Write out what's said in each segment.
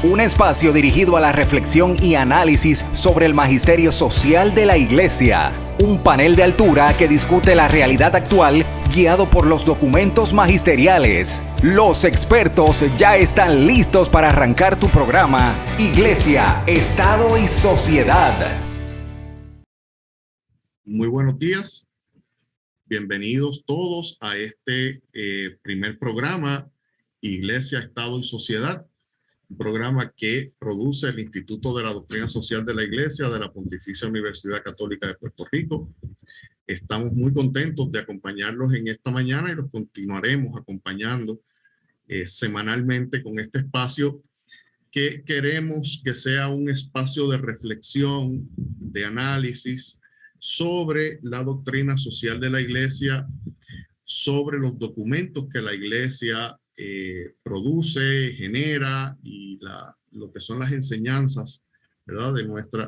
Un espacio dirigido a la reflexión y análisis sobre el magisterio social de la Iglesia. Un panel de altura que discute la realidad actual guiado por los documentos magisteriales. Los expertos ya están listos para arrancar tu programa Iglesia, Estado y Sociedad. Muy buenos días. Bienvenidos todos a este primer programa Iglesia, Estado y Sociedad. Un programa que produce el Instituto de la Doctrina Social de la Iglesia de la Pontificia Universidad Católica de Puerto Rico. Estamos muy contentos de acompañarlos en esta mañana y los continuaremos acompañando semanalmente con este espacio que queremos que sea un espacio de reflexión, de análisis sobre la doctrina social de la Iglesia, sobre los documentos que la Iglesia produce, genera y lo que son las enseñanzas, ¿verdad?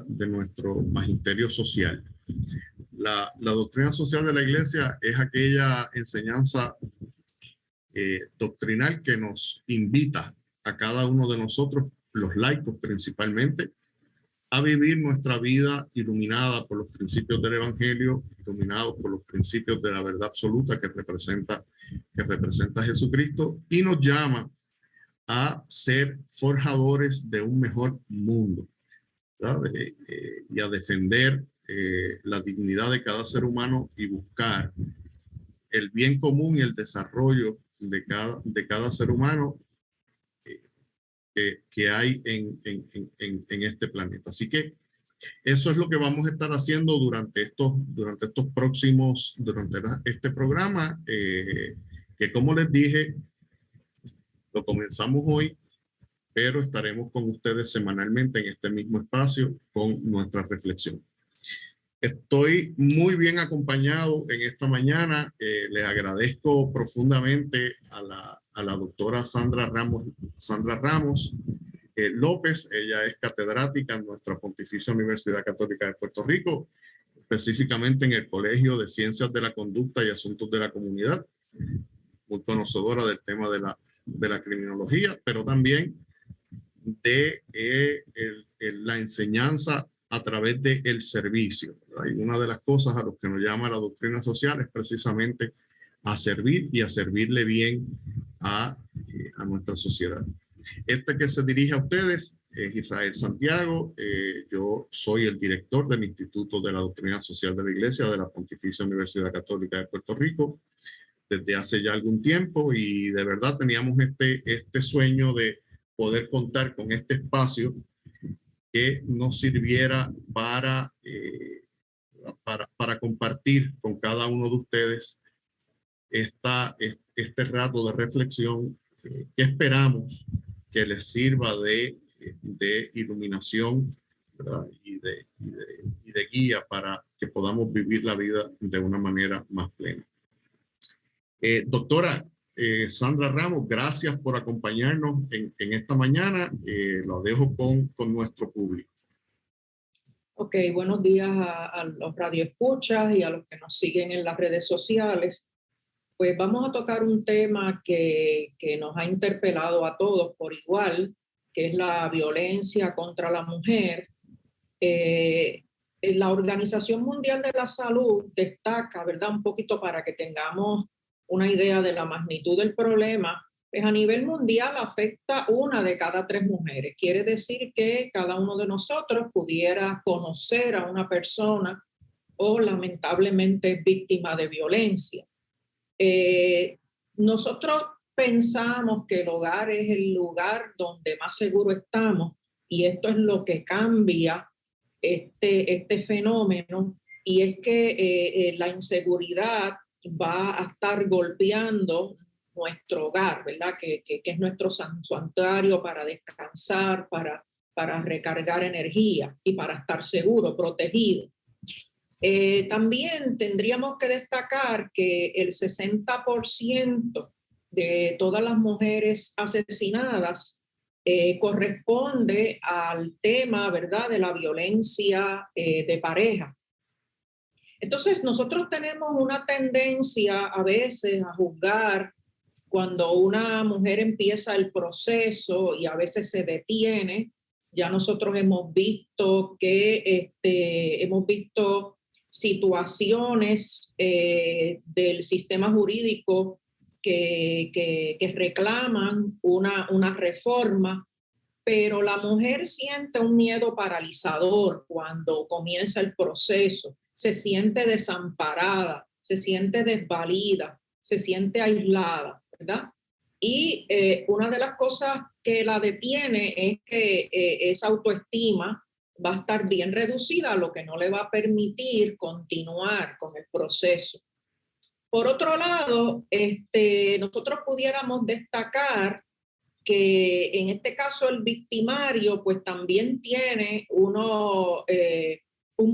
de nuestro magisterio social. La doctrina social de la Iglesia es aquella enseñanza doctrinal que nos invita a cada uno de nosotros, los laicos principalmente, a vivir nuestra vida iluminada por los principios del Evangelio, iluminados por los principios de la verdad absoluta que representa Jesucristo, y nos llama a ser forjadores de un mejor mundo, ¿verdad? Y a defender la dignidad de cada ser humano y buscar el bien común y el desarrollo de cada ser humano que hay en este planeta. Así que eso es lo que vamos a estar haciendo durante este programa, que como les dije, lo comenzamos hoy, pero estaremos con ustedes semanalmente en este mismo espacio con nuestra reflexión. Estoy muy bien acompañado en esta mañana. Les agradezco profundamente a la doctora Sandra Ramos López. Ella es catedrática en nuestra Pontificia Universidad Católica de Puerto Rico, específicamente en el Colegio de Ciencias de la Conducta y Asuntos de la Comunidad, muy conocedora del tema de la criminología, pero también de la enseñanza a través del servicio. Y una de las cosas a los que nos llama la doctrina social es precisamente a servir y a servirle bien a nuestra sociedad. Este que se dirige a ustedes es Israel Santiago. Yo soy el director del Instituto de la Doctrina Social de la Iglesia de la Pontificia Universidad Católica de Puerto Rico desde hace ya algún tiempo, y de verdad teníamos este sueño de poder contar con este espacio que nos sirviera para compartir con cada uno de ustedes este rato de reflexión que esperamos que les sirva de iluminación, ¿verdad? y de guía para que podamos vivir la vida de una manera más plena. Doctora Sandra Ramos, gracias por acompañarnos en esta mañana. Lo dejo con nuestro público. Ok, buenos días a los radioescuchas y a los que nos siguen en las redes sociales. Pues vamos a tocar un tema que nos ha interpelado a todos por igual, que es la violencia contra la mujer. La Organización Mundial de la Salud destaca, ¿verdad? Un poquito para que tengamos una idea de la magnitud del problema. Pues a nivel mundial afecta 1 de cada 3 mujeres. Quiere decir que cada uno de nosotros pudiera conocer a una persona o lamentablemente es víctima de violencia. Nosotros pensamos que el hogar es el lugar donde más seguro estamos, y esto es lo que cambia este fenómeno, y es que la inseguridad va a estar golpeando nuestro hogar, ¿verdad? Que es nuestro santuario para descansar, para recargar energía y para estar seguro, protegido. También tendríamos que destacar que el 60% de todas las mujeres asesinadas corresponde al tema, ¿verdad?, de la violencia de pareja. Entonces, nosotros tenemos una tendencia a veces a juzgar Cuando una mujer empieza el proceso y a veces se detiene, ya nosotros hemos visto que hemos visto situaciones del sistema jurídico que reclaman una reforma, pero la mujer siente un miedo paralizador cuando comienza el proceso, se siente desamparada, se siente desvalida, se siente aislada, ¿verdad? Y una de las cosas que la detiene es que esa autoestima va a estar bien reducida, lo que no le va a permitir continuar con el proceso. Por otro lado, nosotros pudiéramos destacar que en este caso el victimario pues también tiene un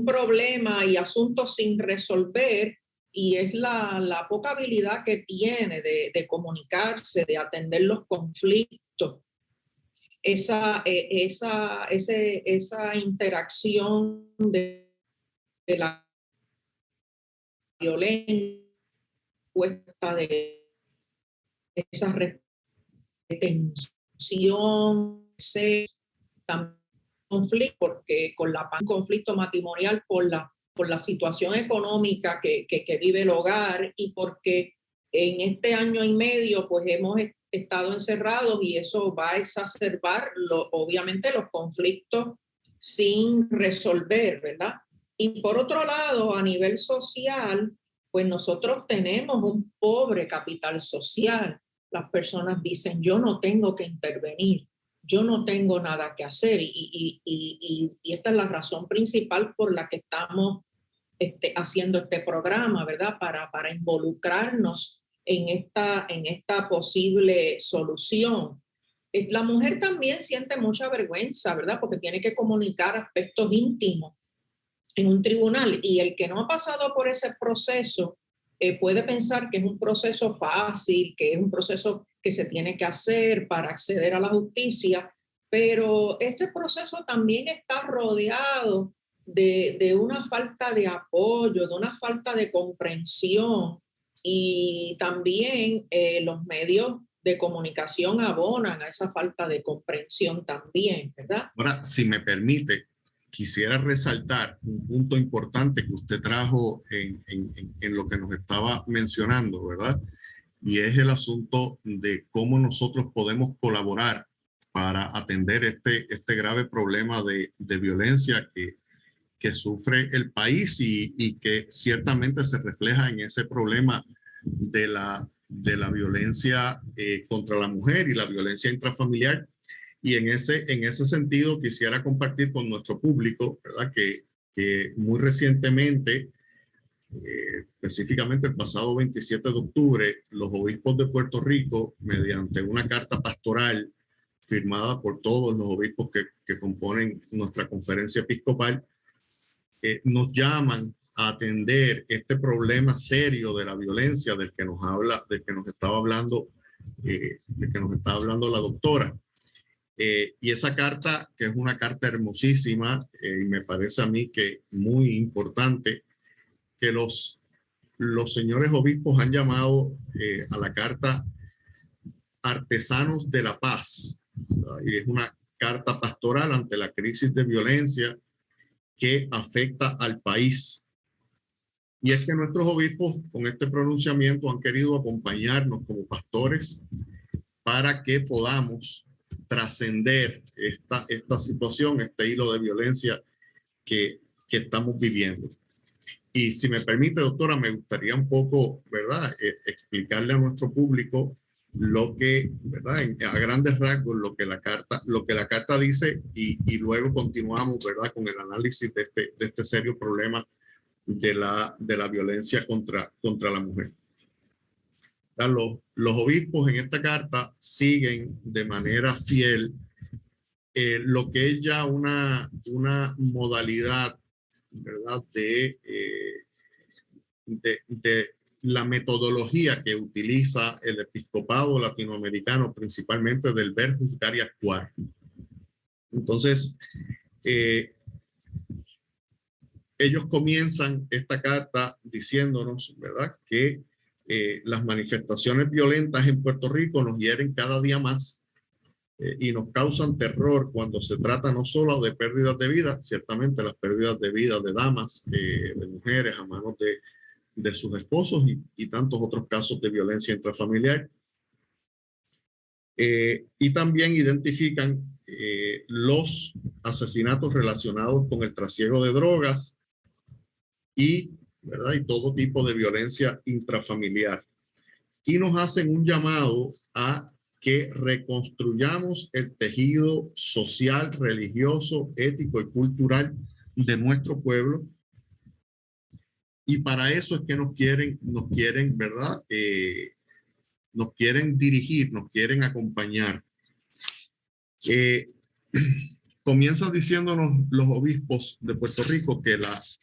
problema y asuntos sin resolver, y es la poca habilidad que tiene de comunicarse, de atender los conflictos. Esa interacción de la violencia, de esa tensión, también conflicto, porque con un conflicto matrimonial por la situación económica que vive el hogar, y porque en este año y medio pues hemos estado encerrados, y eso va a exacerbar obviamente los conflictos sin resolver, ¿verdad? Y por otro lado, a nivel social, pues nosotros tenemos un pobre capital social. Las personas dicen, yo no tengo que intervenir, yo no tengo nada que hacer, y esta es la razón principal por la que estamos haciendo este programa, ¿verdad? Para involucrarnos en esta posible solución. La mujer también siente mucha vergüenza, ¿verdad? Porque tiene que comunicar aspectos íntimos en un tribunal, y el que no ha pasado por ese proceso puede pensar que es un proceso fácil, que es un proceso que se tiene que hacer para acceder a la justicia, pero este proceso también está rodeado de una falta de apoyo, de una falta de comprensión, y también los medios de comunicación abonan a esa falta de comprensión también, ¿verdad? Ahora, si me permite, quisiera resaltar un punto importante que usted trajo en lo que nos estaba mencionando, ¿verdad? Y es el asunto de cómo nosotros podemos colaborar para atender este grave problema de violencia que sufre el país, y que ciertamente se refleja en ese problema de la violencia contra la mujer y la violencia intrafamiliar. Y en ese sentido quisiera compartir con nuestro público, ¿verdad? Que muy recientemente, específicamente el pasado 27 de octubre, los obispos de Puerto Rico, mediante una carta pastoral firmada por todos los obispos que componen nuestra conferencia episcopal, nos llaman a atender este problema serio de la violencia del que nos estaba hablando la doctora. Y esa carta, que es una carta hermosísima, y me parece a mí que muy importante, que los señores obispos han llamado a la carta Artesanos de la Paz, ¿verdad? Y es una carta pastoral ante la crisis de violencia que afecta al país. Y es que nuestros obispos con este pronunciamiento han querido acompañarnos como pastores para que podamos trascender esta situación, este hilo de violencia que estamos viviendo. Y si me permite, doctora, me gustaría un poco, ¿verdad?, explicarle a nuestro público lo que, ¿verdad?, a grandes rasgos lo que la carta dice, y luego continuamos, ¿verdad?, con el análisis de este serio problema de la violencia contra la mujer. Los obispos en esta carta siguen de manera fiel lo que es ya una modalidad, ¿verdad?, de la metodología que utiliza el episcopado latinoamericano, principalmente del ver, juzgar y actuar. Entonces, ellos comienzan esta carta diciéndonos, ¿verdad?, que las manifestaciones violentas en Puerto Rico nos hieren cada día más y nos causan terror cuando se trata no solo de pérdidas de vida, ciertamente las pérdidas de vida de damas, de mujeres a manos de sus esposos y tantos otros casos de violencia intrafamiliar. Y también identifican los asesinatos relacionados con el trasiego de drogas ¿verdad? Y todo tipo de violencia intrafamiliar. Y nos hacen un llamado a que reconstruyamos el tejido social, religioso, ético y cultural de nuestro pueblo. Y para eso es que nos quieren, ¿verdad? Nos quieren dirigir, nos quieren acompañar. Comienzan diciéndonos los obispos de Puerto Rico que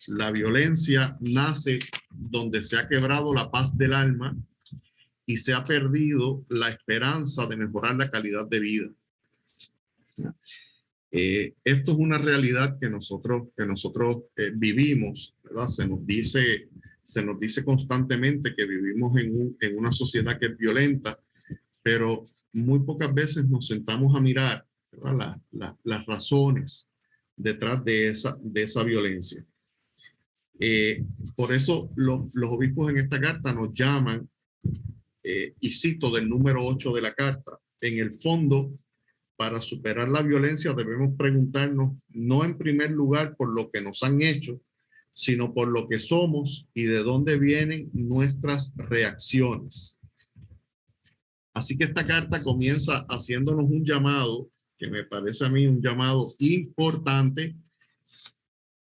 la violencia nace donde se ha quebrado la paz del alma y se ha perdido la esperanza de mejorar la calidad de vida. Esto es una realidad que nosotros vivimos, ¿verdad? Se nos dice constantemente que vivimos en una sociedad que es violenta, pero muy pocas veces nos sentamos a mirar, ¿verdad? Las razones detrás de esa violencia. Por eso los obispos en esta carta nos llaman, y cito del número 8 de la carta, en el fondo, para superar la violencia debemos preguntarnos no en primer lugar por lo que nos han hecho, sino por lo que somos y de dónde vienen nuestras reacciones. Así que esta carta comienza haciéndonos un llamado, que me parece a mí un llamado importante,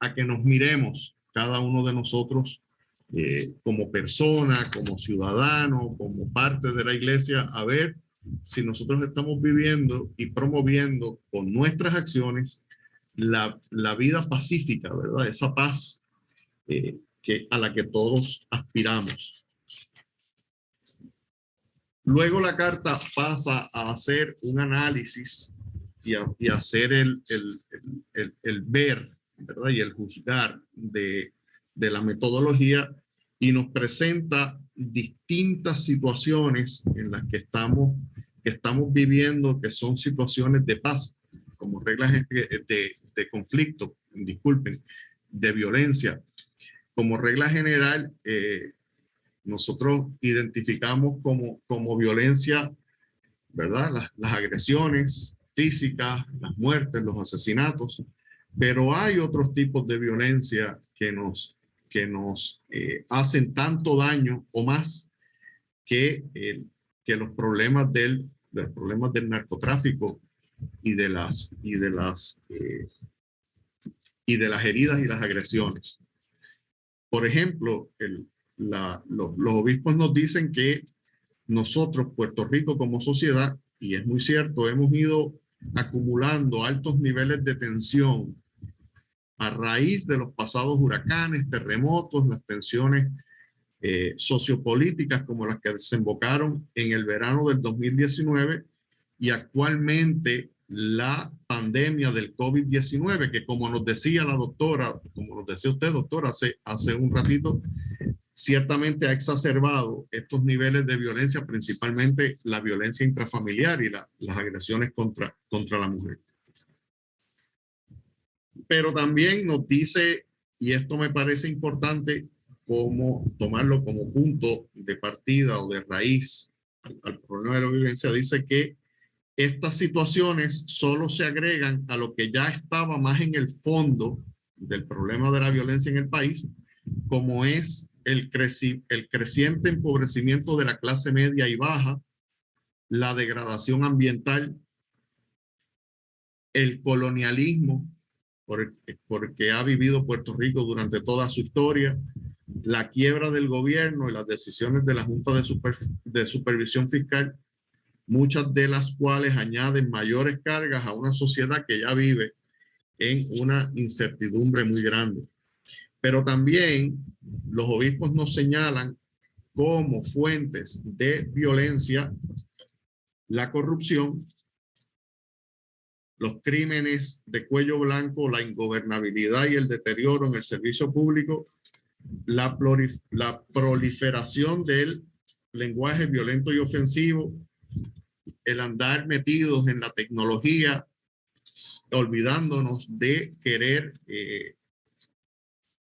a que nos miremos cada uno de nosotros como persona, como ciudadano, como parte de la iglesia, a ver si nosotros estamos viviendo y promoviendo con nuestras acciones la vida pacífica, ¿verdad? Esa paz a la que todos aspiramos. Luego la carta pasa a hacer un análisis y a hacer el ver, ¿verdad? Y el juzgar de la metodología, y nos presenta distintas situaciones en las que estamos viviendo, que son situaciones de paz, como reglas de conflicto, disculpen, de violencia. Como regla general, nosotros identificamos como violencia, ¿verdad? Las agresiones físicas, las muertes, los asesinatos, pero hay otros tipos de violencia que nos hacen tanto daño o más que los problemas del narcotráfico y de las heridas y las agresiones. Por ejemplo, los obispos nos dicen que nosotros, Puerto Rico como sociedad, y es muy cierto, hemos ido acumulando altos niveles de tensión a raíz de los pasados huracanes, terremotos, las tensiones sociopolíticas como las que desembocaron en el verano del 2019 y actualmente la pandemia del COVID-19, que como nos decía la doctora, como nos decía usted, doctora, hace un ratito, ciertamente ha exacerbado estos niveles de violencia, principalmente la violencia intrafamiliar y las agresiones contra la mujer. Pero también nos dice, y esto me parece importante, como tomarlo como punto de partida o de raíz al problema de la violencia, dice que estas situaciones solo se agregan a lo que ya estaba más en el fondo del problema de la violencia en el país, como es el creciente empobrecimiento de la clase media y baja, la degradación ambiental, el colonialismo porque ha vivido Puerto Rico durante toda su historia, la quiebra del gobierno y las decisiones de la Junta de Supervisión Fiscal, muchas de las cuales añaden mayores cargas a una sociedad que ya vive en una incertidumbre muy grande. Pero también los obispos nos señalan como fuentes de violencia la corrupción, los crímenes de cuello blanco, la ingobernabilidad y el deterioro en el servicio público, la proliferación del lenguaje violento y ofensivo, el andar metidos en la tecnología, olvidándonos de querer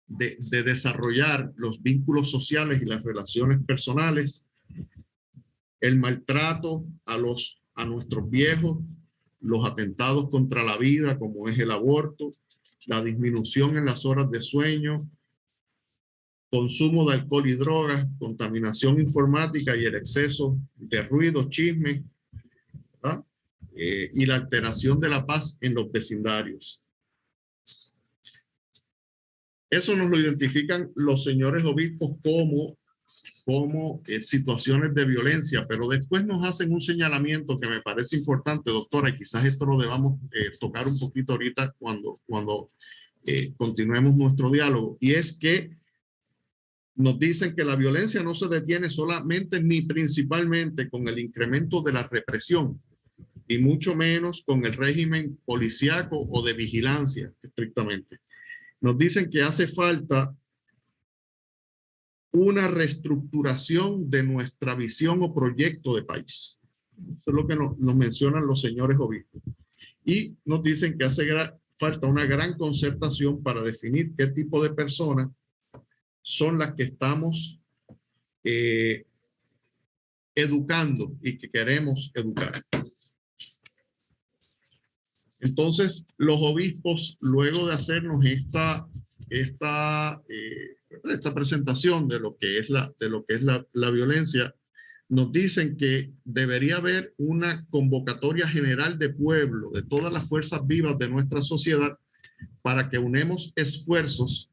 de desarrollar los vínculos sociales y las relaciones personales, el maltrato a nuestros viejos, los atentados contra la vida, como es el aborto, la disminución en las horas de sueño, consumo de alcohol y drogas, contaminación informática y el exceso de ruido, chisme, ¿verdad? Y la alteración de la paz en los vecindarios. Eso nos lo identifican los señores obispos como situaciones de violencia, pero después nos hacen un señalamiento que me parece importante, doctora, y quizás esto lo debamos tocar un poquito ahorita cuando continuemos nuestro diálogo, y es que nos dicen que la violencia no se detiene solamente ni principalmente con el incremento de la represión, y mucho menos con el régimen policíaco o de vigilancia, estrictamente. Nos dicen que hace falta una reestructuración de nuestra visión o proyecto de país. Eso es lo que nos mencionan los señores obispos. Y nos dicen que hace falta una gran concertación para definir qué tipo de personas son las que estamos educando y que queremos educar. Entonces, los obispos, luego de hacernos esta presentación de lo que es la violencia, nos dicen que debería haber una convocatoria general de pueblo, de todas las fuerzas vivas de nuestra sociedad, para que unamos esfuerzos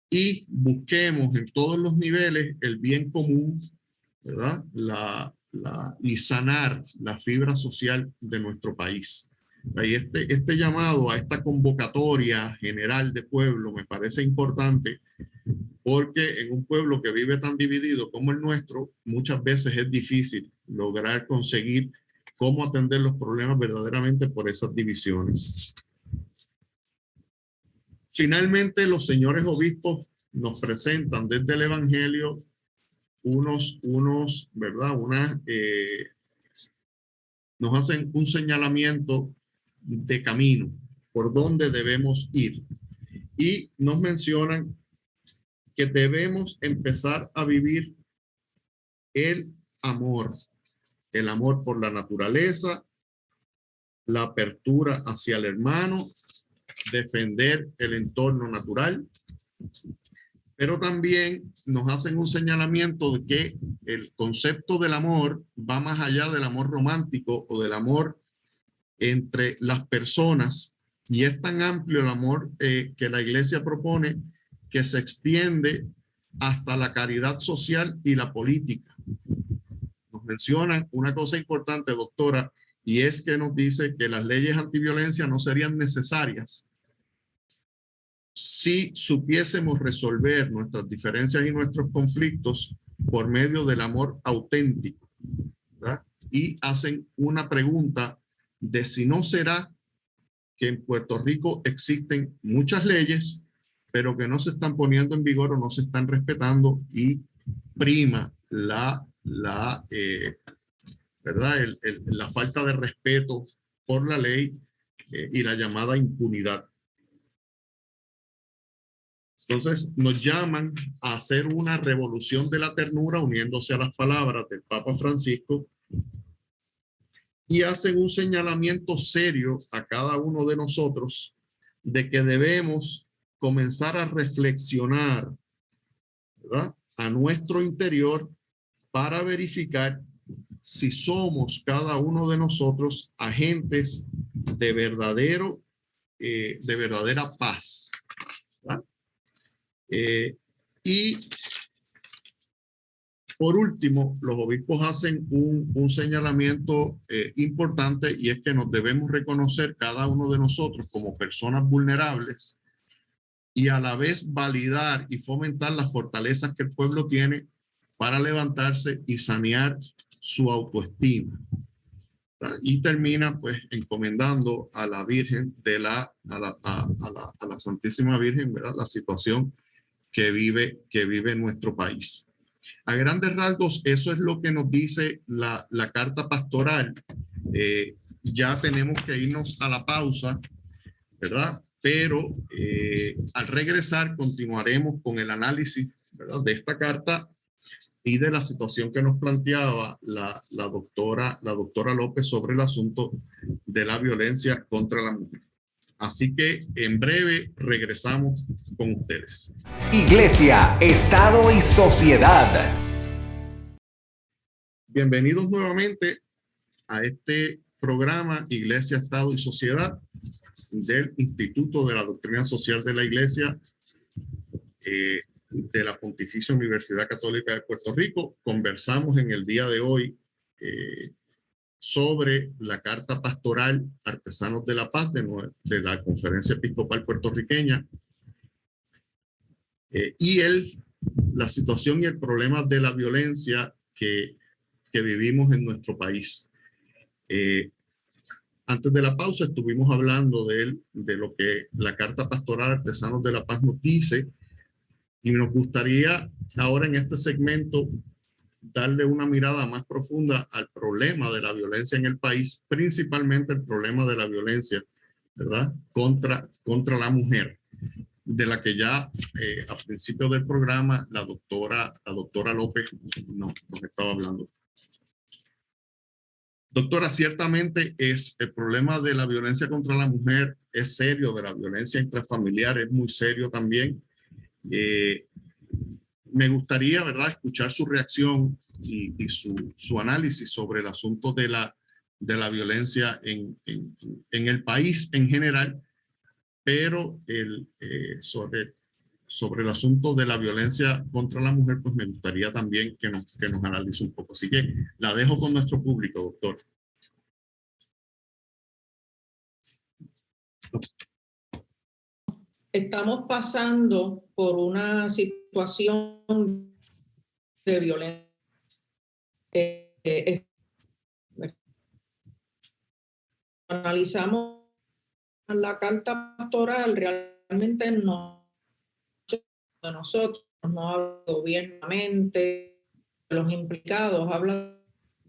y busquemos en todos los niveles el bien común, ¿verdad? Y sanar la fibra social de nuestro país. Y este llamado a esta convocatoria general de pueblo me parece importante, porque en un pueblo que vive tan dividido como el nuestro, muchas veces es difícil lograr conseguir cómo atender los problemas verdaderamente por esas divisiones. Finalmente, los señores obispos nos presentan desde el Evangelio ¿verdad? Nos hacen un señalamiento de camino, por dónde debemos ir. Y nos mencionan que debemos empezar a vivir el amor por la naturaleza, la apertura hacia el hermano, defender el entorno natural, pero también nos hacen un señalamiento de que el concepto del amor va más allá del amor romántico o del amor entre las personas, y es tan amplio el amor que la Iglesia propone, que se extiende hasta la caridad social y la política. Nos mencionan una cosa importante, doctora, y es que nos dice que las leyes antiviolencia no serían necesarias si supiésemos resolver nuestras diferencias y nuestros conflictos por medio del amor auténtico, ¿verdad? Y hacen una pregunta de si no será que en Puerto Rico existen muchas leyes, pero que no se están poniendo en vigor o no se están respetando, y prima ¿verdad? La falta de respeto por la ley y la llamada impunidad. Entonces nos llaman a hacer una revolución de la ternura, uniéndose a las palabras del Papa Francisco, y hacen un señalamiento serio a cada uno de nosotros de que debemos comenzar a reflexionar, ¿verdad?, a nuestro interior para verificar si somos cada uno de nosotros agentes de verdadera paz, ¿verdad? Y por último, los obispos hacen un señalamiento importante, y es que nos debemos reconocer cada uno de nosotros como personas vulnerables y a la vez validar y fomentar las fortalezas que el pueblo tiene para levantarse y sanear su autoestima. Y termina pues encomendando a la Virgen a la Santísima Virgen, ¿verdad?, la situación que vive nuestro país. A grandes rasgos, eso es lo que nos dice la carta pastoral. Ya tenemos que irnos a la pausa, ¿verdad? Pero al regresar continuaremos con el análisis, ¿verdad?, de esta carta y de la situación que nos planteaba la doctora López sobre el asunto de la violencia contra la mujer. Así que en breve regresamos con ustedes. Iglesia, Estado y Sociedad. Bienvenidos nuevamente a este programa Iglesia, Estado y Sociedad del Instituto de la Doctrina Social de la Iglesia de la Pontificia Universidad Católica de Puerto Rico. Conversamos en el día de hoy sobre la carta pastoral Artesanos de la Paz de la Conferencia Episcopal Puertorriqueña y la situación y el problema de la violencia que vivimos en nuestro país. Antes de la pausa estuvimos hablando de lo que la carta pastoral Artesanos de la Paz nos dice, y nos gustaría ahora en este segmento darle una mirada más profunda al problema de la violencia en el país, principalmente el problema de la violencia, ¿verdad?, contra la mujer, de la que ya a principio del programa la doctora López nos estaba hablando. Doctora, ciertamente el problema de la violencia contra la mujer es serio, de la violencia intrafamiliar es muy serio también. Me gustaría, ¿verdad?, escuchar su reacción y su análisis sobre el asunto de la violencia en el país en general, pero sobre el asunto de la violencia contra la mujer, pues me gustaría también que nos analice un poco. Así que la dejo con nuestro público, doctor. Estamos pasando por una situación de violencia. Analizamos la carta pastoral, realmente no de nosotros, no habla gobernamente, de los implicados, habla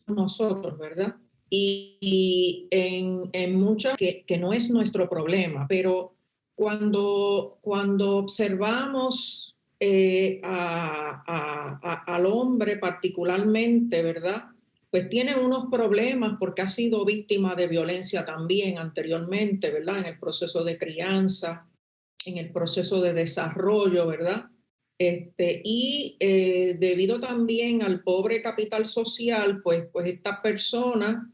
de nosotros, ¿verdad? Y en muchas que no es nuestro problema, pero cuando observamos al hombre particularmente, ¿verdad?, pues tiene unos problemas porque ha sido víctima de violencia también anteriormente, ¿verdad?, en el proceso de crianza, en el proceso de desarrollo, ¿verdad? Y debido también al pobre capital social, pues estas personas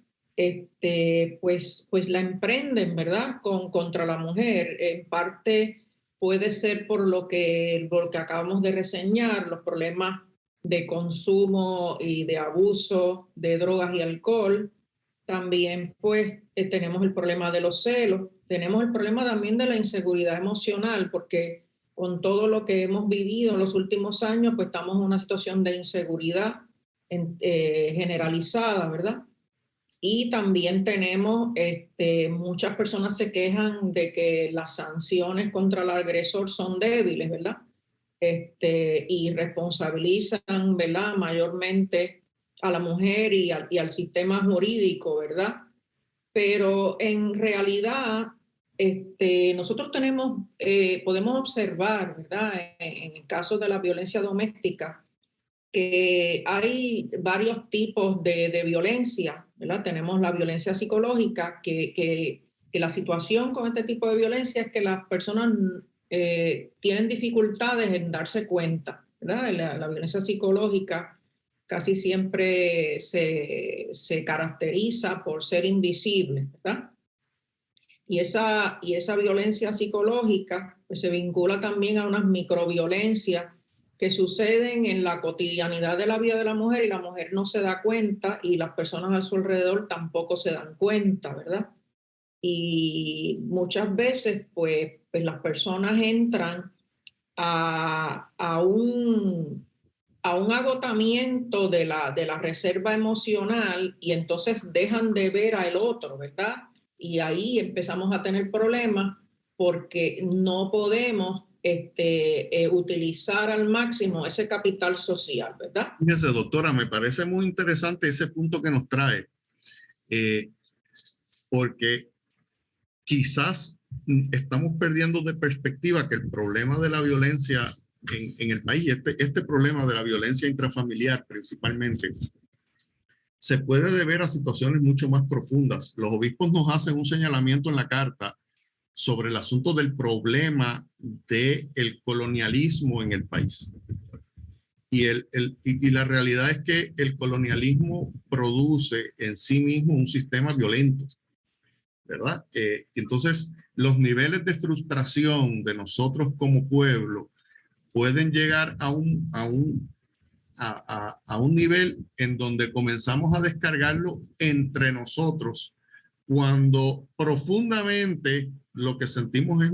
pues la emprenden, ¿verdad?, contra la mujer. En parte puede ser por lo que acabamos de reseñar, los problemas de consumo y de abuso de drogas y alcohol. También pues tenemos el problema de los celos, tenemos el problema también de la inseguridad emocional, porque con todo lo que hemos vivido en los últimos años, pues estamos en una situación de inseguridad generalizada, ¿verdad? Y también tenemos, muchas personas se quejan de que las sanciones contra el agresor son débiles, ¿verdad? Y responsabilizan, ¿verdad?, mayormente a la mujer y al sistema jurídico, ¿verdad? Pero en realidad, nosotros podemos observar, ¿verdad?, en el caso de la violencia doméstica, que hay varios tipos de violencia, ¿verdad? Tenemos la violencia psicológica, que la situación con este tipo de violencia es que las personas tienen dificultades en darse cuenta, ¿verdad? La violencia psicológica casi siempre se caracteriza por ser invisible, ¿verdad? Y esa violencia psicológica pues, se vincula también a unas microviolencias que suceden en la cotidianidad de la vida de la mujer y la mujer no se da cuenta y las personas a su alrededor tampoco se dan cuenta, ¿verdad? Y muchas veces pues las personas entran a un agotamiento de la reserva emocional y entonces dejan de ver al otro, ¿verdad? Y ahí empezamos a tener problemas porque no podemos utilizar al máximo ese capital social, ¿verdad? Fíjese, doctora, me parece muy interesante ese punto que nos trae, porque quizás estamos perdiendo de perspectiva que el problema de la violencia en el país, este problema de la violencia intrafamiliar principalmente, se puede deber a situaciones mucho más profundas. Los obispos nos hacen un señalamiento en la carta sobre el asunto del problema del colonialismo en el país. Y la realidad es que el colonialismo produce en sí mismo un sistema violento, ¿verdad? Entonces, los niveles de frustración de nosotros como pueblo pueden llegar a un nivel en donde comenzamos a descargarlo entre nosotros, cuando profundamente lo que sentimos es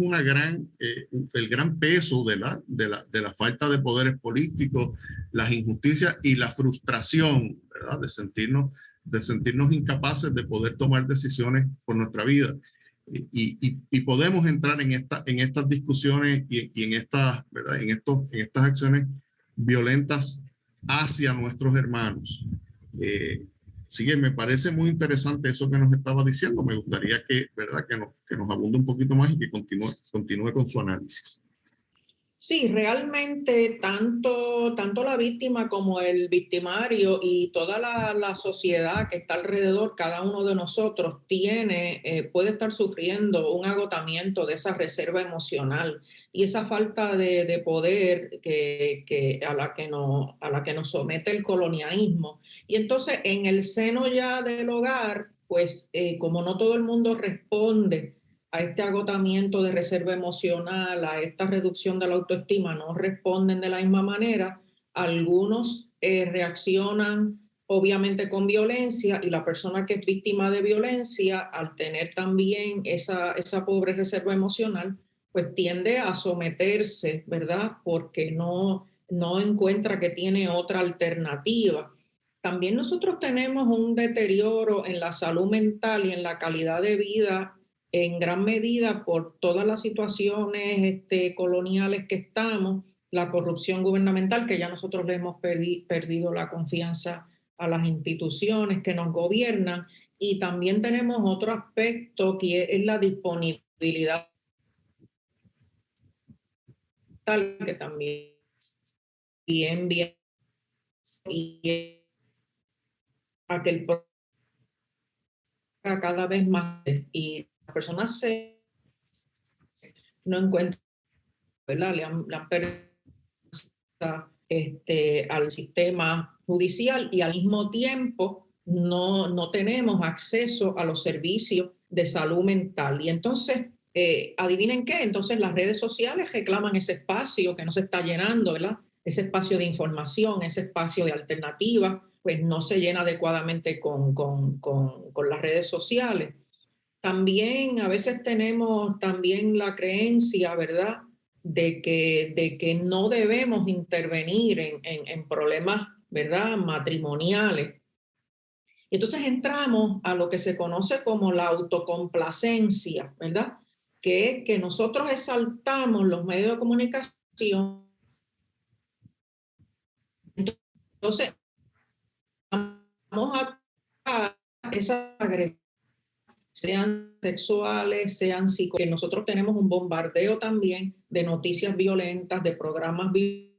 el gran peso de la falta de poderes políticos, las injusticias y la frustración, ¿verdad? De sentirnos incapaces de poder tomar decisiones por nuestra vida. Y podemos entrar en estas discusiones y en estas, ¿verdad? En estas acciones violentas hacia nuestros hermanos. Sí, me parece muy interesante eso que nos estaba diciendo. Me gustaría ¿verdad? Que nos abunde un poquito más y que continúe con su análisis. Sí, realmente tanto la víctima como el victimario y toda la sociedad que está alrededor, cada uno de nosotros puede estar sufriendo un agotamiento de esa reserva emocional y esa falta de poder a la que nos somete el colonialismo. Y entonces en el seno ya del hogar, pues como no todo el mundo responde a este agotamiento de reserva emocional, a esta reducción de la autoestima, no responden de la misma manera. Algunos reaccionan obviamente con violencia y la persona que es víctima de violencia, al tener también esa pobre reserva emocional, pues tiende a someterse, ¿verdad? Porque no encuentra que tiene otra alternativa. También nosotros tenemos un deterioro en la salud mental y en la calidad de vida en gran medida por todas las situaciones coloniales que estamos, la corrupción gubernamental, que ya nosotros le hemos perdido la confianza a las instituciones que nos gobiernan, y también tenemos otro aspecto que es la disponibilidad, que también bien y a que el cada vez más y las personas no encuentran, ¿verdad? Le han perdido al sistema judicial y al mismo tiempo no tenemos acceso a los servicios de salud mental. Y entonces, adivinen qué, entonces las redes sociales reclaman ese espacio que no se está llenando, ¿verdad? Ese espacio de información, ese espacio de alternativa, pues no se llena adecuadamente con las redes sociales. También a veces tenemos también la creencia, ¿verdad?, de que no debemos intervenir en problemas, ¿verdad?, matrimoniales. Entonces entramos a lo que se conoce como la autocomplacencia, ¿verdad?, que es que nosotros exaltamos los medios de comunicación. Entonces, vamos a esa agresión, sean sexuales, sean psicólogos, que nosotros tenemos un bombardeo también de noticias violentas, de programas violentos.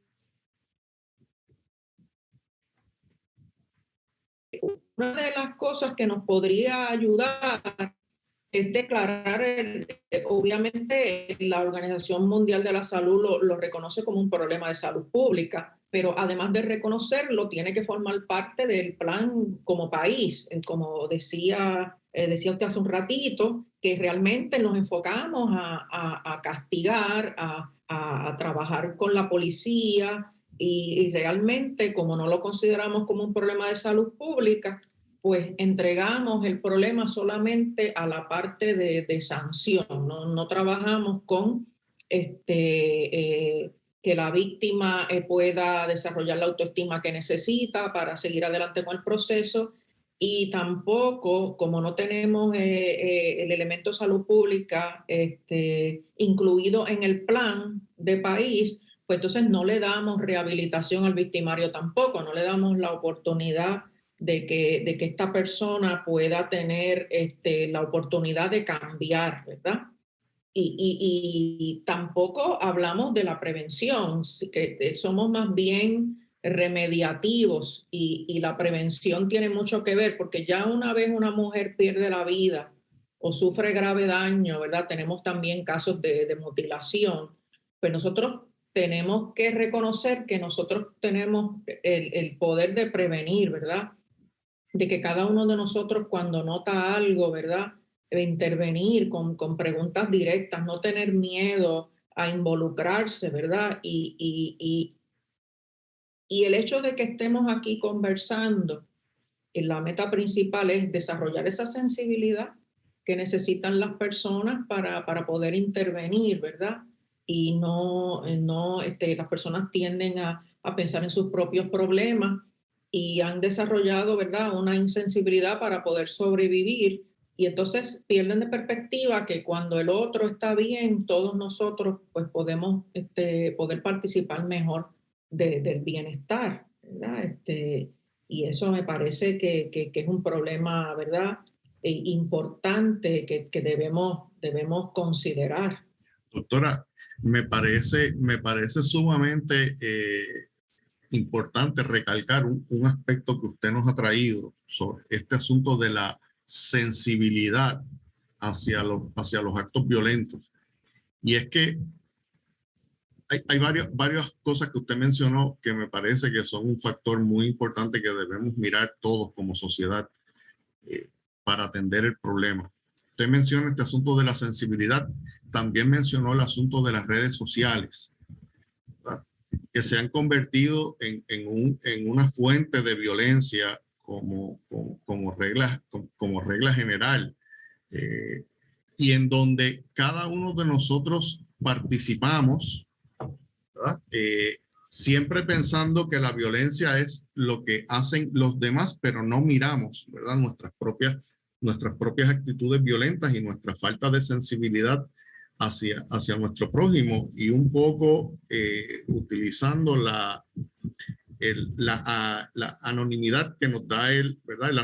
Una de las cosas que nos podría ayudar es declarar, obviamente la Organización Mundial de la Salud lo reconoce como un problema de salud pública, pero además de reconocerlo, tiene que formar parte del plan como país, como decía usted hace un ratito, que realmente nos enfocamos a castigar, a trabajar con la policía y realmente, como no lo consideramos como un problema de salud pública, pues entregamos el problema solamente a la parte de sanción, no trabajamos con que la víctima pueda desarrollar la autoestima que necesita para seguir adelante con el proceso, y tampoco, como no tenemos el elemento salud pública incluido en el plan de país, pues entonces no le damos rehabilitación al victimario tampoco, no le damos la oportunidad de que esta persona pueda tener la oportunidad de cambiar, ¿verdad? Y tampoco hablamos de la prevención, que somos más bien remediativos y la prevención tiene mucho que ver porque ya una vez una mujer pierde la vida o sufre grave daño, ¿verdad? Tenemos también casos de mutilación, pues nosotros tenemos que reconocer que nosotros tenemos el poder de prevenir, ¿verdad? De que cada uno de nosotros cuando nota algo, ¿verdad? Intervenir con preguntas directas, no tener miedo a involucrarse, ¿verdad? Y el hecho de que estemos aquí conversando, la meta principal es desarrollar esa sensibilidad que necesitan las personas para poder intervenir, ¿verdad? Y las personas tienden a pensar en sus propios problemas y han desarrollado, ¿verdad?, una insensibilidad para poder sobrevivir y entonces pierden de perspectiva que cuando el otro está bien, todos nosotros pues podemos poder participar mejor del bienestar, ¿verdad? Y eso me parece que es un problema, ¿verdad?, importante que debemos considerar. Doctora, me parece sumamente importante recalcar un aspecto que usted nos ha traído sobre este asunto de la sensibilidad hacia los actos violentos. Y es que hay varias cosas que usted mencionó que me parece que son un factor muy importante que debemos mirar todos como sociedad para atender el problema. Usted menciona este asunto de la sensibilidad, también mencionó el asunto de las redes sociales, ¿verdad?, que se han convertido en una fuente de violencia como regla general, y en donde cada uno de nosotros participamos, ¿verdad? Siempre pensando que la violencia es lo que hacen los demás, pero no miramos, ¿verdad?, nuestras propias actitudes violentas y nuestra falta de sensibilidad hacia nuestro prójimo, y un poco utilizando la anonimidad que nos da ¿verdad?, el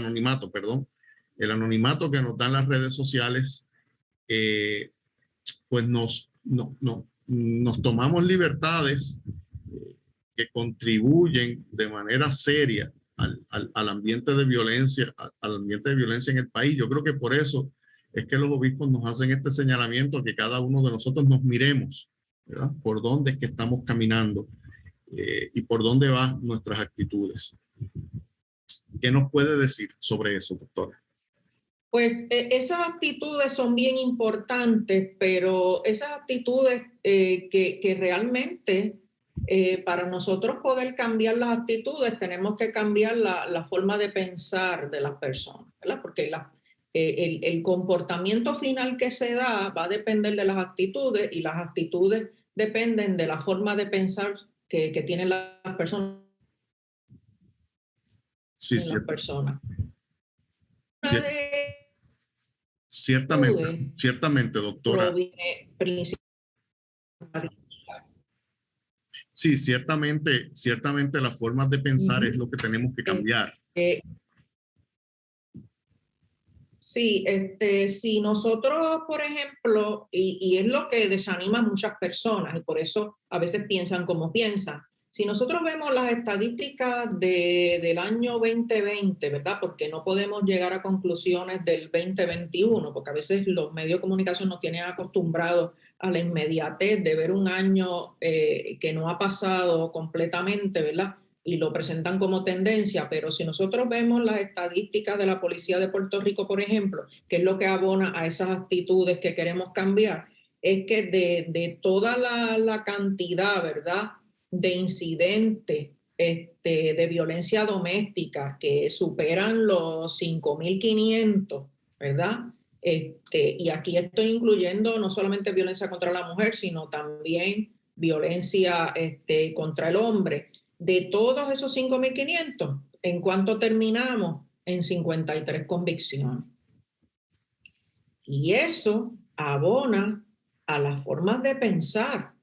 anonimato que nos dan las redes sociales, pues nos tomamos libertades que contribuyen de manera seria al ambiente de violencia, en el país. Yo creo que por eso es que los obispos nos hacen este señalamiento, que cada uno de nosotros nos miremos, ¿verdad?, por dónde es que estamos caminando y por dónde van nuestras actitudes. ¿Qué nos puede decir sobre eso, doctora? Pues esas actitudes son bien importantes, pero esas actitudes que realmente para nosotros poder cambiar las actitudes tenemos que cambiar la forma de pensar de las personas, ¿verdad? Porque el comportamiento final que se da va a depender de las actitudes y las actitudes dependen de la forma de pensar que tienen las personas. Sí, las personas. Ciertamente, doctora. Sí, ciertamente las formas de pensar es lo que tenemos que cambiar. Sí, si nosotros, por ejemplo, y es lo que desanima a muchas personas, y por eso a veces piensan como piensan. Si nosotros vemos las estadísticas del año 2020, ¿verdad? Porque no podemos llegar a conclusiones del 2021, porque a veces los medios de comunicación nos tienen acostumbrados a la inmediatez de ver un año que no ha pasado completamente, ¿verdad?, y lo presentan como tendencia, pero si nosotros vemos las estadísticas de la Policía de Puerto Rico, por ejemplo, que es lo que abona a esas actitudes que queremos cambiar, es que de toda la cantidad, ¿verdad?, de incidentes de violencia doméstica que superan los 5.500, ¿verdad? Y aquí estoy incluyendo no solamente violencia contra la mujer, sino también violencia contra el hombre. De todos esos 5.500, ¿en cuánto terminamos? en 53 convicciones. Y eso abona a las formas de pensar,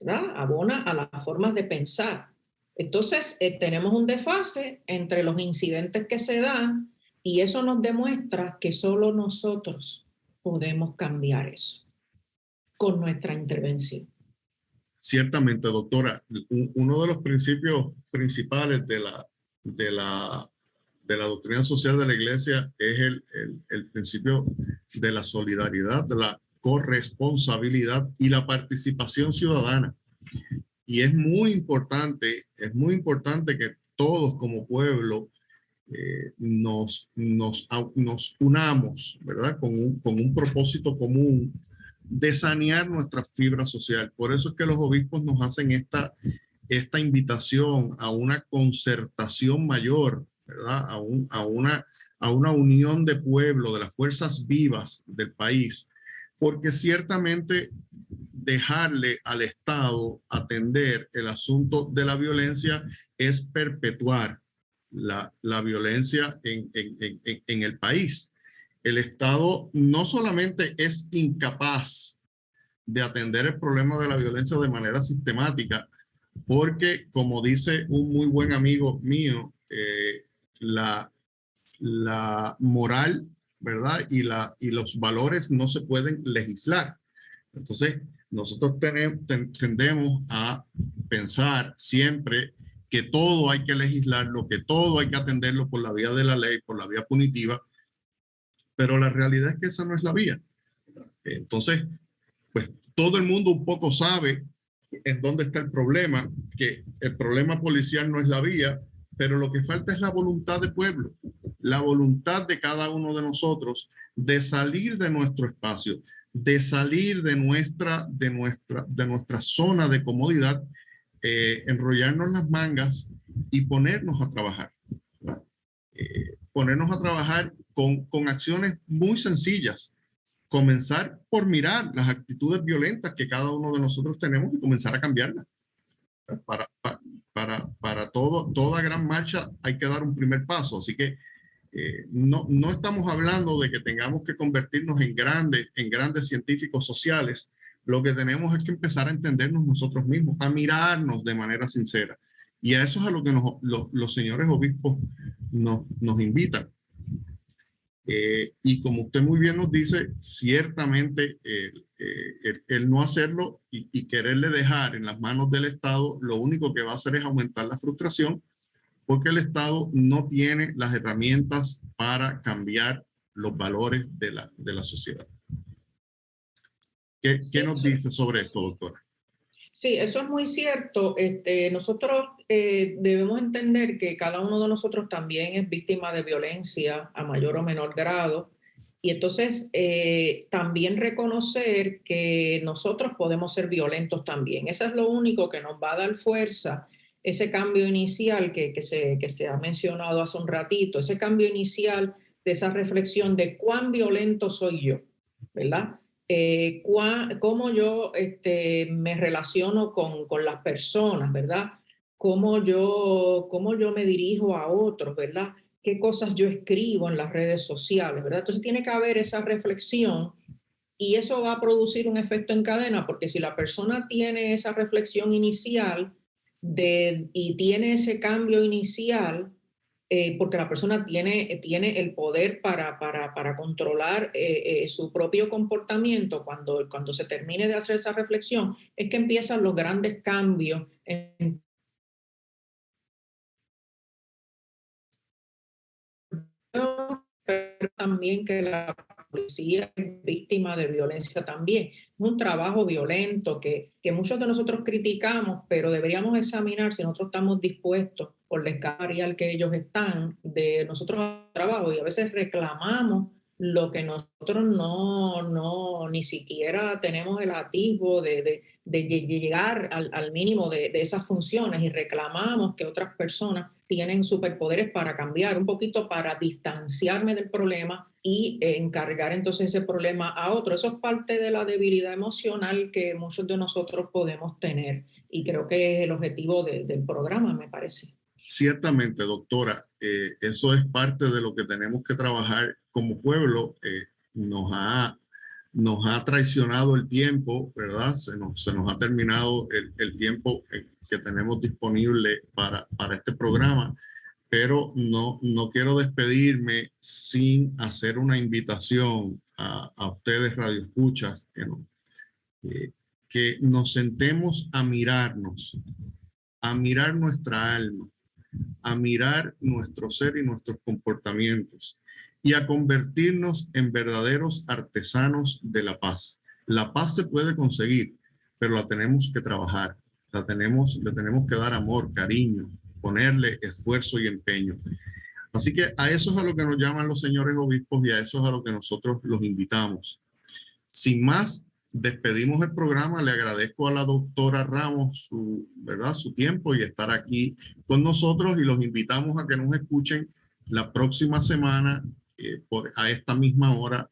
¿verdad? Abona a las formas de pensar. Entonces, tenemos un desfase entre los incidentes que se dan y eso nos demuestra que solo nosotros podemos cambiar eso con nuestra intervención. Ciertamente, doctora, uno de los principios principales de la doctrina social de la Iglesia es el principio de la solidaridad, de la corresponsabilidad y la participación ciudadana. Y es muy importante que todos como pueblo nos unamos, ¿verdad? Con un propósito común de sanear nuestra fibra social. Por eso es que los obispos nos hacen esta invitación a una concertación mayor, ¿verdad? A una unión de pueblo, de las fuerzas vivas del país, porque ciertamente dejarle al Estado atender el asunto de la violencia es perpetuar la violencia en el país. El Estado no solamente es incapaz de atender el problema de la violencia de manera sistemática, porque, como dice un muy buen amigo mío, la moral, ¿verdad? Y los valores no se pueden legislar. Entonces, nosotros tendemos a pensar siempre que todo hay que legislarlo, que todo hay que atenderlo por la vía de la ley, por la vía punitiva, pero la realidad es que esa no es la vía. Entonces, pues todo el mundo un poco sabe en dónde está el problema, que el problema policial no es la vía, pero lo que falta es la voluntad del pueblo, la voluntad de cada uno de nosotros de salir de nuestro espacio, de salir de nuestra zona de comodidad, enrollarnos las mangas y ponernos a trabajar. Ponernos a trabajar con acciones muy sencillas. Comenzar por mirar las actitudes violentas que cada uno de nosotros tenemos y comenzar a cambiarlas. Para toda gran marcha hay que dar un primer paso. Así que no estamos hablando de que tengamos que convertirnos en grandes científicos sociales. Lo que tenemos es que empezar a entendernos nosotros mismos, a mirarnos de manera sincera. Y a eso es a lo que los señores obispos nos invitan. Y como usted muy bien nos dice, ciertamente el no hacerlo y quererle dejar en las manos del Estado, lo único que va a hacer es aumentar la frustración, porque el Estado no tiene las herramientas para cambiar los valores de la sociedad. ¿Qué nos dice sobre esto, doctora? Sí, eso es muy cierto. Nosotros debemos entender que cada uno de nosotros también es víctima de violencia a mayor o menor grado. Y entonces también reconocer que nosotros podemos ser violentos también. Eso es lo único que nos va a dar fuerza, ese cambio inicial que se ha mencionado hace un ratito, ese cambio inicial de esa reflexión de cuán violento soy yo, ¿verdad? Cómo yo me relaciono con las personas, ¿verdad? Cómo yo me dirijo a otros, ¿verdad? Qué cosas yo escribo en las redes sociales, ¿verdad? Entonces tiene que haber esa reflexión y eso va a producir un efecto en cadena, porque si la persona tiene esa reflexión inicial y tiene ese cambio inicial, porque la persona tiene el poder para controlar su propio comportamiento, cuando se termine de hacer esa reflexión, es que empiezan los grandes cambios pero también que la policía es víctima de violencia también. Es un trabajo violento que muchos de nosotros criticamos, pero deberíamos examinar si nosotros estamos dispuestos, por la escala al que ellos están, de nosotros trabajo, y a veces reclamamos lo que nosotros ni siquiera tenemos el atisbo de llegar al mínimo de esas funciones, y reclamamos que otras personas tienen superpoderes para cambiar un poquito, para distanciarme del problema y encargar entonces ese problema a otro. Eso es parte de la debilidad emocional que muchos de nosotros podemos tener, y creo que es el objetivo del programa, me parece. Ciertamente, doctora, eso es parte de lo que tenemos que trabajar como pueblo. Nos ha traicionado el tiempo, ¿verdad? Se nos ha terminado el tiempo que tenemos disponible para este programa, pero no quiero despedirme sin hacer una invitación a ustedes, radioescuchas, que nos sentemos a mirarnos, a mirar nuestra alma, a mirar nuestro ser y nuestros comportamientos y a convertirnos en verdaderos artesanos de la paz. La paz se puede conseguir, pero la tenemos que trabajar, le tenemos que dar amor, cariño, ponerle esfuerzo y empeño. Así que a eso es a lo que nos llaman los señores obispos y a eso es a lo que nosotros los invitamos. Sin más, despedimos el programa. Le agradezco a la doctora Ramos su tiempo y estar aquí con nosotros, y los invitamos a que nos escuchen la próxima semana a esta misma hora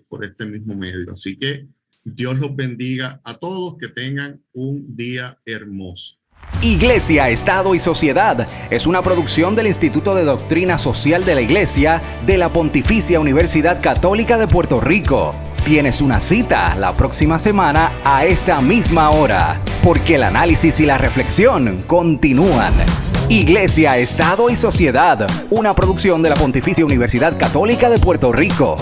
por este mismo medio. Así que Dios los bendiga a todos, que tengan un día hermoso. Iglesia, Estado y Sociedad es una producción del Instituto de Doctrina Social de la Iglesia de la Pontificia Universidad Católica de Puerto Rico. Tienes una cita la próxima semana a esta misma hora, porque el análisis y la reflexión continúan. Iglesia, Estado y Sociedad, una producción de la Pontificia Universidad Católica de Puerto Rico.